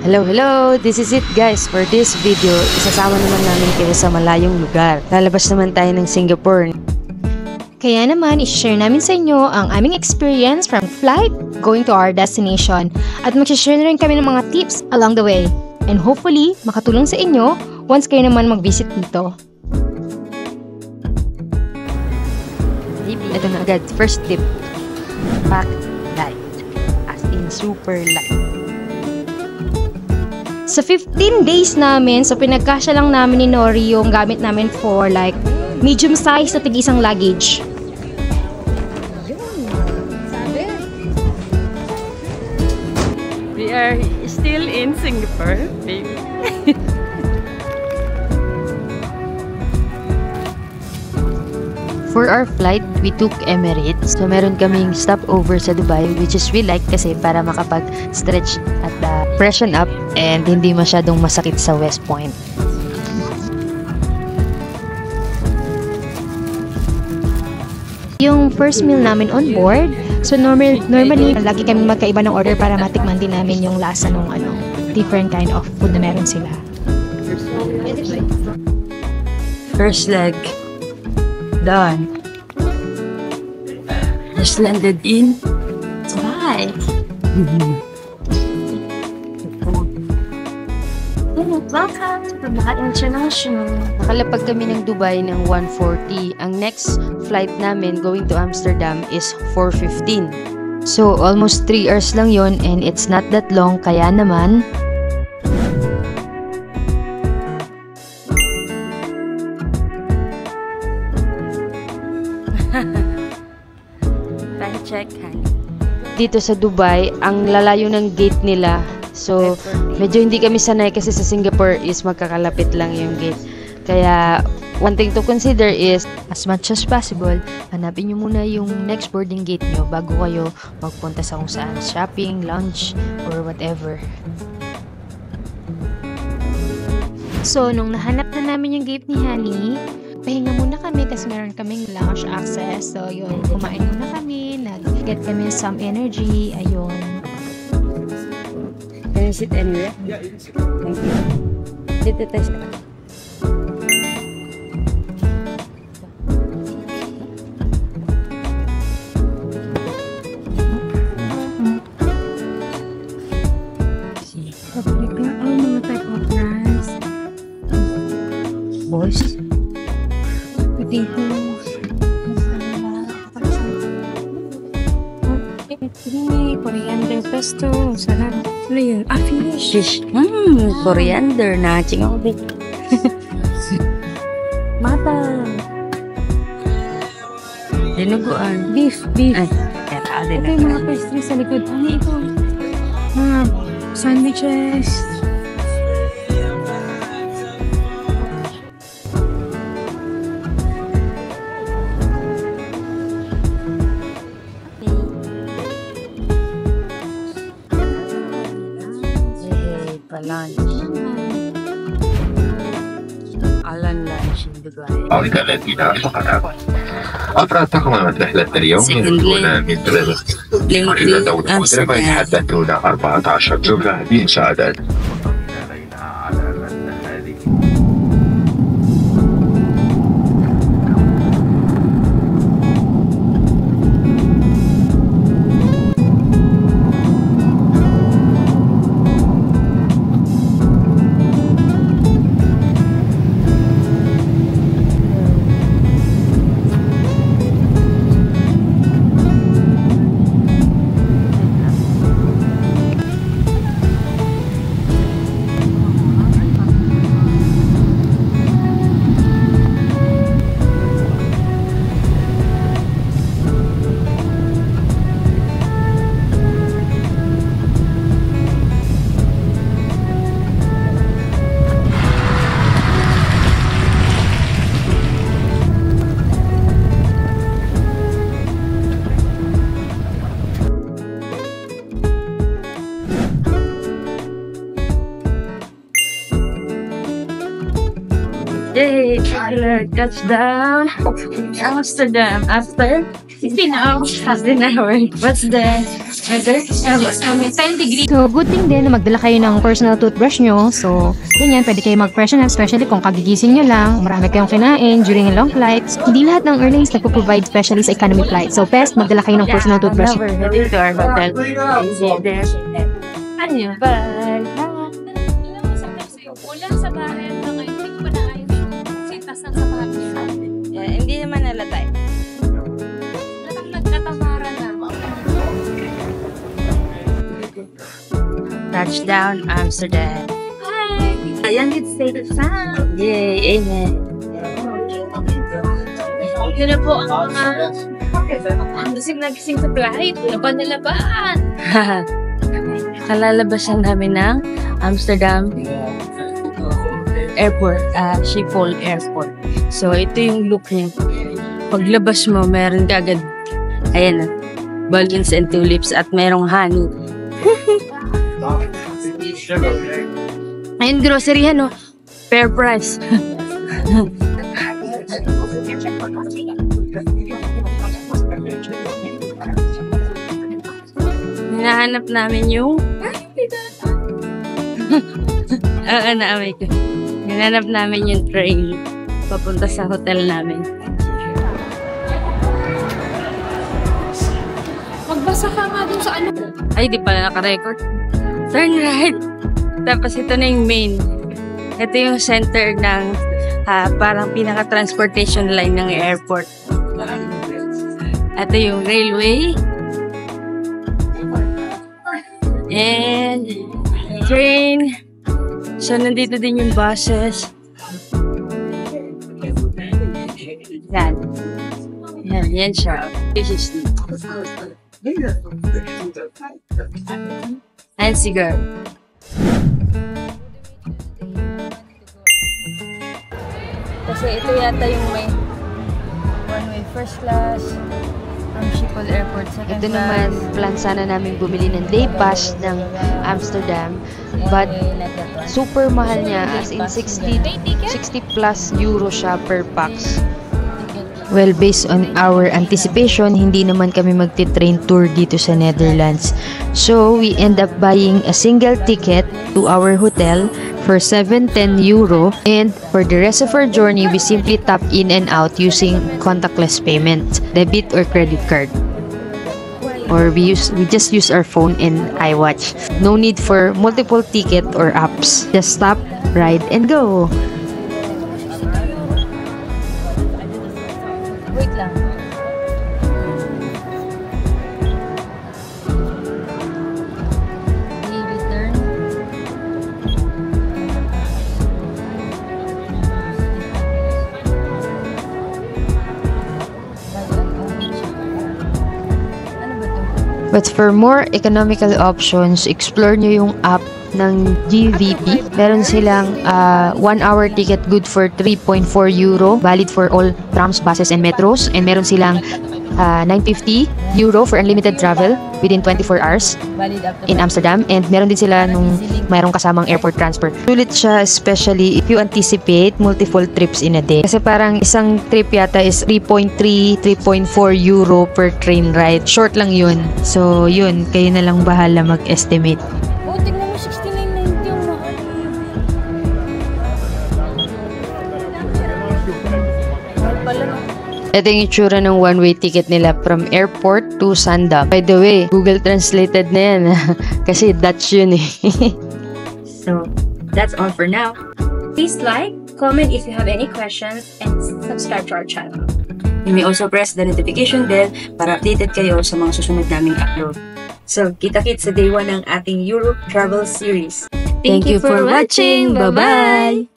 Hello, hello! This is it guys. For this video, isasama naman namin kayo sa malayong lugar. Lalabas naman tayo ng Singapore. Kaya naman, i-share namin sa inyo ang aming experience from flight going to our destination. At mag-share na rin kami ng mga tips along the way. And hopefully, makatulong sa inyo once kayo naman mag-visit dito. Ito na agad. First tip. Pack light. As in super light. Sa 15 days namin, so pinagkasya lang namin ni Nori yung gamit namin for like medium size na tig-isang luggage. We are still in Singapore, baby. For our flight, we took Emirates. So, meron kaming stopover sa Dubai, which is we like kasi para makapag-stretch at freshen up and hindi masyadong masakit sa West Point. Yung first meal namin on board, so normally lagi kami magkaiba ng order para matikman din namin yung lasa ng different kind of food na meron sila. First leg. Done. Just landed in Dubai. Welcome to Dubai International. Nakalapag kami ng Dubai ng 1:40. Ang next flight namin going to Amsterdam is 4:15. So, almost 3 hours lang yon and it's not that long kaya naman Time check, honey. dito sa Dubai, ang lalayo ng gate nila. So, medyo hindi kami sanay kasi sa Singapore is magkakalapit lang yung gate. Kaya, one thing to consider is, as much as possible, hanapin nyo muna yung next boarding gate nyo bago kayo magpunta sa kung saan shopping, lunch, or whatever. So, nung nahanap na namin yung gate ni Honey, pahinga muna kami kasi meron kaming lounge access. So, yun, kumain muna kami, nag-get kami some energy, ayun. Can I sit anywhere? Thank you. Dito tayo sa mga type of rice. boys. Potatoes. Coriander pesto. Sarap. Ano yun? Ah, fish. Fish. Coriander na. Chingong bit. Mata. Dinuguan. Beef. Ay, kaya din Ito yung mga pastry sa likod. Ano ito? Mga sandwiches. Lunch. Alan lunch in Dubai. أعود الذين فقط أفراد تكملت رحلة اليوم ينزلون من بلد إلى دولة مختلفة يتحدثون 14 لغة بإنشاءات. Yay! Touchdown! Amsterdam. After 16 hours. What's the So, good thing din na magdala kayo ng personal toothbrush nyo. So, ganyan, pwede kayo mag-freshen up, especially kung kagigising nyo lang, marami kayong kinain during a long flights. Hindi lahat ng airlines nagpo-provide especially sa economy flight. So, best, magdala kayo ng personal toothbrush. Now we're heading to our hotel. Ano ba? Ulan sa bahay na ngayon, hindi ko pa naayos yung sitas ng sapatos. Hindi naman nalatay. Nagkatamaran na. Touchdown, Amsterdam. Hi! Ayan, it's safe and sound. Yay, amen. Yun na po ang mga gising sa flight. Laban na laban. Kalalabasan namin ng Amsterdam Airport, Schiphol Airport. So, ito yung look niya. Paglabas mo, meron ka agad, ayan na, balloons and tulips at merong honey. Ayun, grocery no? Fair price. Hinahanap namin yung naamay ko. Hinahanap namin yung train papunta sa hotel namin. Magbasa ka nga dun sa ano. Ay, di pala naka-record. Turn right. Tapos ito na yung main. Ito yung center ng parang pinaka-transportation line ng airport. Ito yung railway. And train. So, nandito din yung buses. Yan. Yan siya. And cigar. Kasi ito yata yung may one-way first class from Schiphol Airport, second Ito naman, plan sana namin bumili ng day pass ng Amsterdam. But, super mahal niya. As in, 60 plus euro siya per pax. Well, based on our anticipation, hindi naman kami magti-train tour dito sa Netherlands. So, we end up buying a single ticket to our hotel for 710 euro. And for the rest of our journey, we simply tap in and out using contactless payment, debit or credit card. Or we just use our phone and iWatch. No need for multiple ticket or apps. Just stop, ride, and go. Wait lang. Return. But for more economical options, explore nyo yung app ng GVP. Meron silang 1-hour ticket good for 3.4 euro, valid for all trams, buses, and metros. And meron silang 950 euro for unlimited travel within 24 hours in Amsterdam. And meron din sila nung mayroong kasamang airport transfer. Sulit siya, especially if you anticipate multiple trips in a day. Kasi parang isang trip yata is 3.3, 3.4 euro per train ride. Short lang yun. So, yun. Kayo na lang bahala mag-estimate. Oh, tingnan mo, 69.90 yung mahal. Mahal pala no? Ito yung itsura ng one-way ticket nila from airport to Zaandam. By the way, Google translated na yan. Kasi Dutch yun eh. So, that's all for now. Please like, comment if you have any questions, and subscribe to our channel. You may also press the notification bell para updated kayo sa mga susunod naming upload. So, kita-kits sa day 1 ng ating Europe Travel Series. Thank you for watching. Bye-bye!